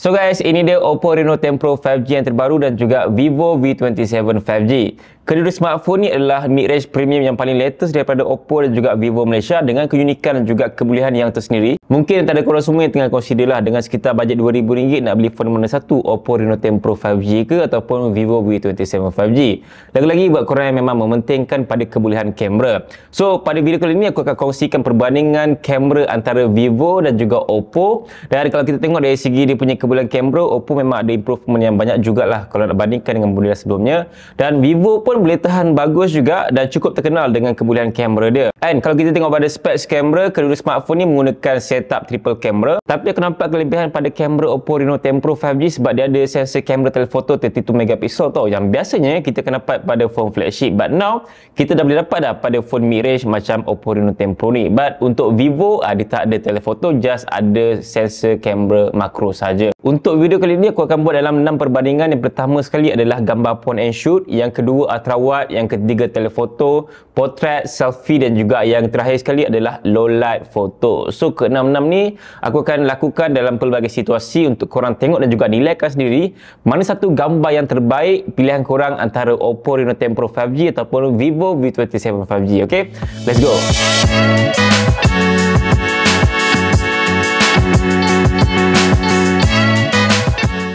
So guys, ini dia Oppo Reno 10 Pro 5G yang terbaru dan juga Vivo V27 5G. Kedua smartphone ni adalah mid-range premium yang paling latest daripada Oppo dan juga Vivo Malaysia dengan keunikan dan juga kebolehan yang tersendiri. Mungkin antara korang semua yang tengah consider lah dengan sekitar bajet RM2,000 nak beli phone mana satu, Oppo Reno 10 Pro 5G ke ataupun Vivo V27 5G. Lagi-lagi buat korang yang memang mementingkan pada kebolehan kamera. So pada video kali ini aku akan kongsikan perbandingan kamera antara Vivo dan juga Oppo. Dan kalau kita tengok dari segi dia punya kebolehan kamera, Oppo memang ada improvement yang banyak jugalah kalau nak bandingkan dengan model sebelumnya. Dan Vivo pun boleh tahan bagus juga dan cukup terkenal dengan kebolehan kamera dia. And kalau kita tengok pada specs kamera, kedua smartphone ni menggunakan setup triple kamera. Tapi aku nampak kelebihan pada kamera Oppo Reno 10 Pro 5G sebab dia ada sensor kamera telefoto 32 megapixel tau, yang biasanya kita akan dapat pada phone flagship. But now kita dah boleh dapat dah pada phone mid-range macam Oppo Reno 10 Pro ni. But untuk Vivo dia tak ada telefoto, just ada sensor kamera makro saja. Untuk video kali ini aku akan buat dalam 6 perbandingan. Yang pertama sekali adalah gambar point and shoot, yang kedua ultrawide, yang ketiga telefoto, portrait, selfie dan juga yang terakhir sekali adalah low light photo. So ke-6 ni aku akan lakukan dalam pelbagai situasi untuk korang tengok dan juga nilaikan sendiri mana satu gambar yang terbaik pilihan korang antara Oppo Reno 10 Pro 5G ataupun Vivo V27 5G. Okay, let's go.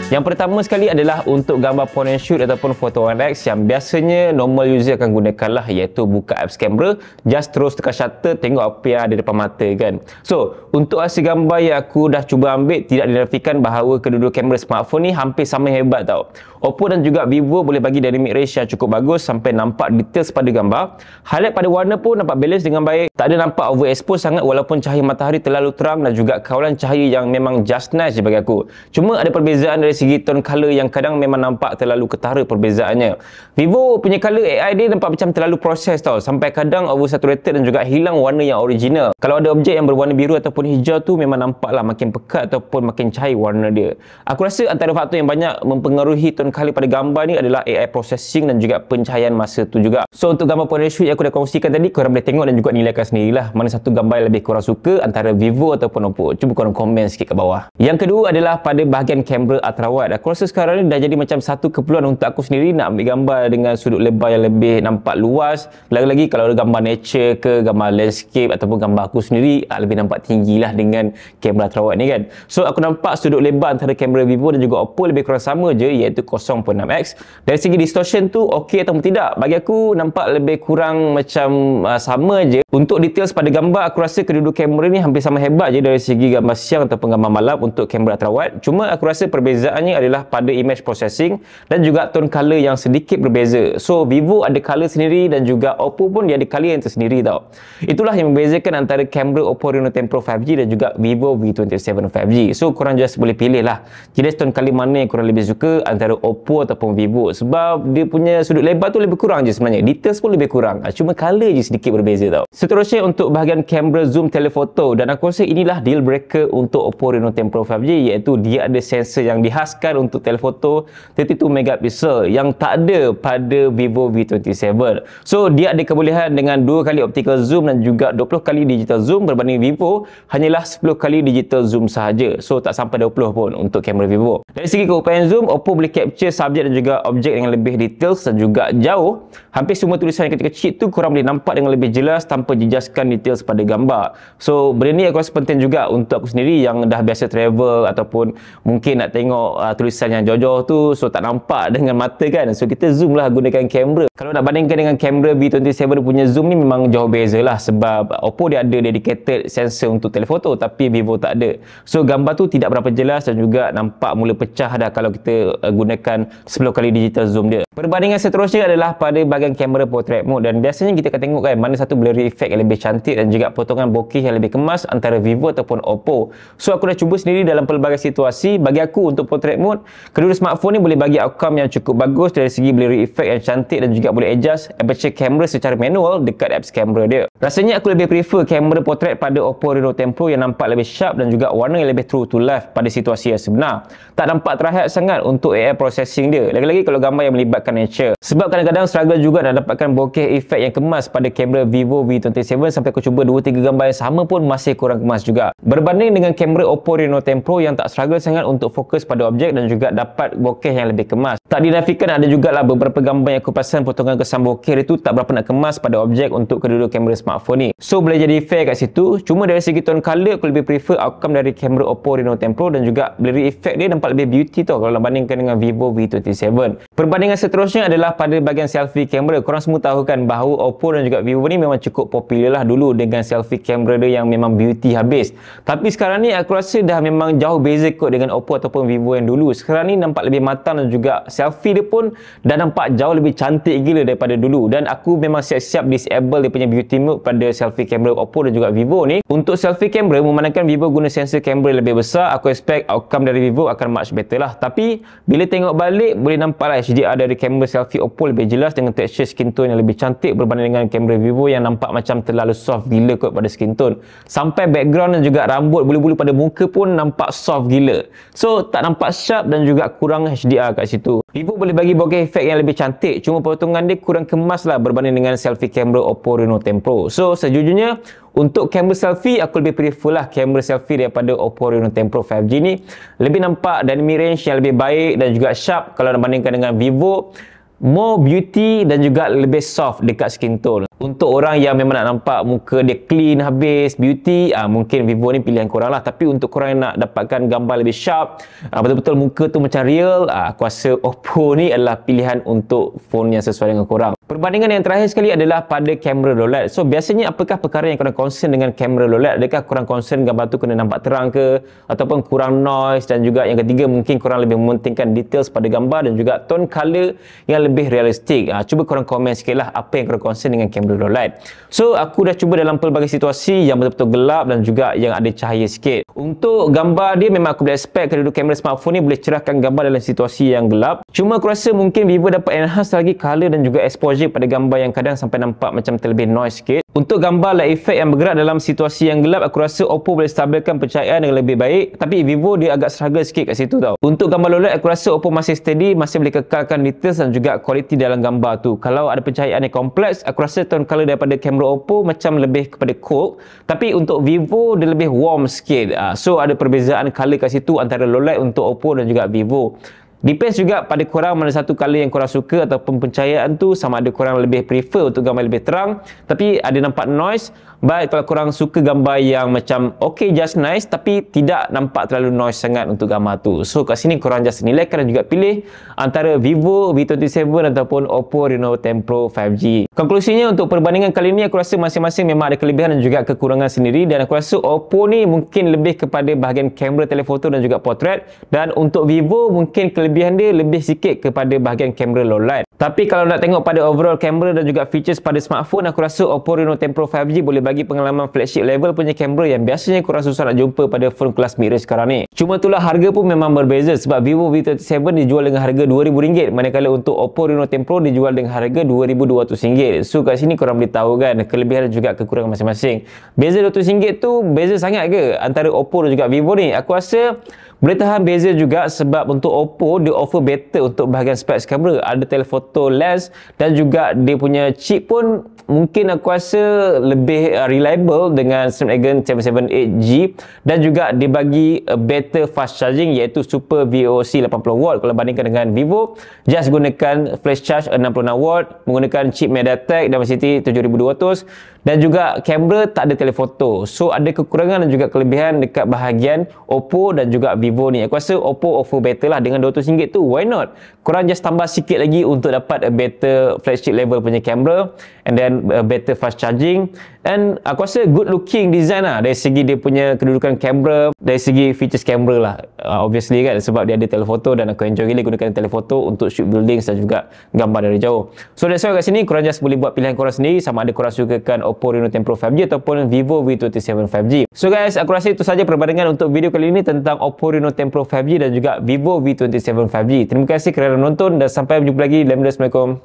Yang pertama sekali adalah untuk gambar point and shoot ataupun Photo 1x yang biasanya normal user akan gunakan lah, iaitu buka apps kamera, just terus tekan shutter, tengok apa yang ada depan mata kan. So untuk hasil gambar yang aku dah cuba ambil, tidak dinafikan bahawa kedua-dua kamera smartphone ni hampir sama hebat tau. Oppo dan juga Vivo boleh bagi dynamic range yang cukup bagus sampai nampak details pada gambar. Highlight pada warna pun nampak balance dengan baik, tak ada nampak overexpose sangat walaupun cahaya matahari terlalu terang, dan juga kawalan cahaya yang memang just nice je bagi aku. Cuma ada perbezaan dari segi tone color yang kadang memang nampak terlalu ketara perbezaannya. Vivo punya color AI dia nampak macam terlalu proses tau, sampai kadang oversaturated dan juga hilang warna yang original. Kalau ada objek yang berwarna biru ataupun hijau tu memang nampaklah makin pekat ataupun makin cair warna dia. Aku rasa antara faktor yang banyak mempengaruhi tone color pada gambar ni adalah AI processing dan juga pencahayaan masa tu juga. So untuk gambar point and shoot yang aku dah kongsikan tadi, korang boleh tengok dan juga nilaikan sendirilah mana satu gambar yang lebih korang suka antara Vivo ataupun Oppo. Cuba korang komen sikit ke bawah. Yang kedua adalah pada bahagian kamera ultrawide. Aku rasa sekarang ni dah jadi macam satu keperluan untuk aku sendiri nak ambil gambar dengan sudut lebar yang lebih nampak luas. Lagi-lagi kalau ada gambar nature ke, gambar landscape ataupun gambar aku sendiri, lebih nampak tinggi lah dengan kamera ultrawide ni kan. So aku nampak sudut lebar antara kamera Vivo dan juga Oppo lebih kurang sama je, iaitu 0.6x. Dari segi distortion tu okey ataupun tidak, bagi aku nampak lebih kurang macam sama je. Untuk details pada gambar, aku rasa kedua-dua kamera ni hampir sama hebat je dari segi gambar siang ataupun gambar malam untuk kamera ultrawide. Cuma aku rasa perbezaannya adalah pada image processing dan juga tone color yang sedikit berbeza. So Vivo ada color sendiri dan juga Oppo pun dia ada color yang tersendiri tau. Itulah yang membezakan antara kamera Oppo Reno 10 Pro 5G dan juga Vivo V27 5G. So korang just boleh pilih lah jenis tone color mana yang korang lebih suka antara Oppo ataupun Vivo, sebab dia punya sudut lebar tu lebih kurang je sebenarnya, details pun lebih kurang, cuma color je sedikit berbeza tau. Seterusnya untuk bahagian kamera zoom telefoto, dan aku rasa inilah deal breaker untuk Oppo Reno 10 Pro 5G, iaitu dia ada sensor yang dihaskan untuk telefoto 32 megapixel yang tak ada pada Vivo V27. So dia ada kebolehan dengan 2 kali optical zoom dan juga 20 kali digital zoom, berbanding Vivo hanyalah 10 kali digital zoom sahaja. So tak sampai 20 pun untuk kamera Vivo. Dari segi keupayaan zoom, Oppo boleh capture subjek dan juga objek dengan lebih details dan juga jauh. Hampir semua tulisan yang kecil-kecil tu korang boleh nampak dengan lebih jelas tanpa jejaskan details pada gambar. So benda ni aku rasa penting juga untuk aku sendiri yang dah biasa travel ataupun mungkin nak tengok tulisan yang jauh-jauh tu, so tak nampak dengan mata kan. So kita zoom lah gunakan kamera. Kalau nak bandingkan dengan kamera V27 punya zoom ni memang jauh beza lah, sebab Oppo dia ada dedicated sensor untuk telefoto tapi Vivo tak ada. So gambar tu tidak berapa jelas dan juga nampak mula pecah dah kalau kita gunakan 10 kali digital zoom dia. Perbandingan seterusnya adalah pada bahagian kamera portrait mode, dan biasanya kita akan tengok kan mana satu blurry effect yang lebih cantik dan juga potongan bokeh yang lebih kemas antara Vivo ataupun Oppo. So aku dah cuba sendiri dalam pelbagai situasi. Bagi aku untuk portrait mode, kedua smartphone ni boleh bagi outcome yang cukup bagus dari segi blurry effect yang cantik dan juga boleh adjust aperture kamera secara manual dekat apps kamera dia. Rasanya aku lebih prefer kamera portrait pada Oppo Reno 10 Pro yang nampak lebih sharp dan juga warna yang lebih true to life pada situasi yang sebenar. Tak nampak terhad sangat untuk AI processing dia. Lagi-lagi kalau gambar yang melibatkan menggambarkan nature. Sebab kadang-kadang struggle juga nak dapatkan bokeh efek yang kemas pada kamera Vivo V27 sampai aku cuba 2-3 gambar yang sama pun masih kurang kemas juga. Berbanding dengan kamera Oppo Reno 10 Pro yang tak struggle sangat untuk fokus pada objek dan juga dapat bokeh yang lebih kemas. Tak dinafikan ada jugalah beberapa gambar yang aku perasan potongan kesan bokeh itu tak berapa nak kemas pada objek untuk kedua-dua kamera smartphone ni. So boleh jadi fair kat situ. Cuma dari segi tone color aku lebih prefer outcome dari kamera Oppo Reno 10 Pro dan juga dari efek dia nampak lebih beauty tau kalau bandingkan dengan Vivo V27. Perbandingan seterusnya adalah pada bahagian selfie kamera. Korang semua tahu kan bahawa Oppo dan juga Vivo ni memang cukup popular lah dulu dengan selfie kamera dia yang memang beauty habis. Tapi sekarang ni aku rasa dah memang jauh beza kot dengan Oppo ataupun Vivo yang dulu. Sekarang ni nampak lebih matang dan juga selfie dia pun dah nampak jauh lebih cantik gila daripada dulu. Dan aku memang siap-siap disable dia punya beauty mode pada selfie kamera Oppo dan juga Vivo ni. Untuk selfie kamera, memandangkan Vivo guna sensor kamera lebih besar, aku expect outcome dari Vivo akan much better lah. Tapi bila tengok balik boleh nampak lah HDR dari kamera selfie Oppo lebih jelas dengan texture skin tone yang lebih cantik berbanding dengan kamera Vivo yang nampak macam terlalu soft gila kot pada skin tone. Sampai background dan juga rambut bulu-bulu pada muka pun nampak soft gila. So tak nampak sharp dan juga kurang HDR kat situ. Vivo boleh bagi bokeh efek yang lebih cantik, cuma potongan dia kurang kemas lah berbanding dengan selfie kamera Oppo Reno 10 Pro. So sejujurnya untuk kamera selfie aku lebih prefer lah kamera selfie daripada Oppo Reno 10 Pro 5G ni. Lebih nampak dynamic range yang lebih baik dan juga sharp kalau dibandingkan dengan Vivo. More beauty dan juga lebih soft dekat skin tone. Untuk orang yang memang nak nampak muka dia clean habis, beauty, mungkin Vivo ni pilihan korang lah. Tapi untuk korang yang nak dapatkan gambar lebih sharp, betul-betul muka tu macam real, aku rasa Oppo ni adalah pilihan untuk phone yang sesuai dengan korang. Perbandingan yang terakhir sekali adalah pada kamera low light. So biasanya apakah perkara yang korang concern dengan kamera low light? Adakah korang concern gambar tu kena nampak terang ke, ataupun kurang noise? Dan juga yang ketiga, mungkin korang lebih mementingkan details pada gambar dan juga tone color yang lebih realistik. Cuba korang komen sikit lah apa yang korang concern dengan kamera low light. So aku dah cuba dalam pelbagai situasi yang betul-betul gelap dan juga yang ada cahaya sikit. Untuk gambar dia memang aku boleh expect kedua-dua kamera smartphone ni boleh cerahkan gambar dalam situasi yang gelap. Cuma aku rasa mungkin Vivo dapat enhance lagi color dan juga exposure pada gambar yang kadang sampai nampak macam terlebih noise sikit. Untuk gambar light effect yang bergerak dalam situasi yang gelap, aku rasa Oppo boleh stabilkan pencahayaan dengan lebih baik, tapi Vivo dia agak struggle sikit kat situ tau. Untuk gambar low light aku rasa Oppo masih steady, masih boleh kekalkan details dan juga quality dalam gambar tu. Kalau ada pencahayaan yang kompleks, aku rasa tone color daripada kamera Oppo macam lebih kepada cool, tapi untuk Vivo dia lebih warm sikit. So ada perbezaan color kat situ antara low light untuk Oppo dan juga Vivo. Depends juga pada korang mana satu color yang korang suka ataupun pencahayaan tu, sama ada korang lebih prefer untuk gambar lebih terang tapi ada nampak noise. Baik kalau korang suka gambar yang macam okay just nice tapi tidak nampak terlalu noise sangat untuk gambar tu. So kat sini korang just nilaikan dan juga pilih antara Vivo V27 ataupun Oppo Reno 10 Pro 5G. Konklusinya untuk perbandingan kali ni aku rasa masing-masing memang ada kelebihan dan juga kekurangan sendiri, dan aku rasa Oppo ni mungkin lebih kepada bahagian kamera telefoto dan juga portrait, dan untuk Vivo mungkin kelebihan dia lebih sikit kepada bahagian kamera low light. Tapi kalau nak tengok pada overall kamera dan juga features pada smartphone, aku rasa Oppo Reno 10 Pro 5G boleh bagi pengalaman flagship level punya kamera yang biasanya korang susah nak jumpa pada phone kelas mid-range sekarang ni. Cuma itulah harga pun memang berbeza sebab Vivo V27 dijual dengan harga RM2,000 manakala untuk Oppo Reno 10 Pro dijual dengan harga RM2,200. So kat sini korang boleh tahu kan kelebihan dan juga kekurangan masing-masing. Beza RM200 tu beza sangat ke antara Oppo dan juga Vivo ni? Aku rasa boleh tahan beza juga sebab untuk Oppo dia offer better untuk bahagian specs kamera. Ada telephoto lens dan juga dia punya chip pun mungkin aku rasa lebih reliable dengan Snapdragon 778G, dan juga dia bagi better fast charging iaitu Super VOC 80W kalau bandingkan dengan Vivo just gunakan flash charge 66W menggunakan chip MediaTek Dimensity 7200, dan juga kamera tak ada telephoto. So ada kekurangan dan juga kelebihan dekat bahagian Oppo dan juga Vivo ni. Aku rasa Oppo offer better lah dengan RM200 tu. Why not? Korang just tambah sikit lagi untuk dapat a better flagship level punya kamera, and then a better fast charging, and aku rasa good looking design lah dari segi dia punya kedudukan kamera, dari segi features kamera lah, obviously kan sebab dia ada telephoto dan aku enjoy gila gunakan telephoto untuk shoot buildings dan juga gambar dari jauh. So that's why kat sini korang just boleh buat pilihan korang sendiri sama ada korang sukakan Oppo Reno 10 Pro 5G ataupun Vivo V27 5G. So guys, aku rasa itu saja perbandingan untuk video kali ini tentang Oppo Reno 10 Pro 5G dan juga Vivo V27 5G. Terima kasih kerana menonton dan sampai berjumpa lagi dalam video. Assalamualaikum.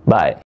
Bye.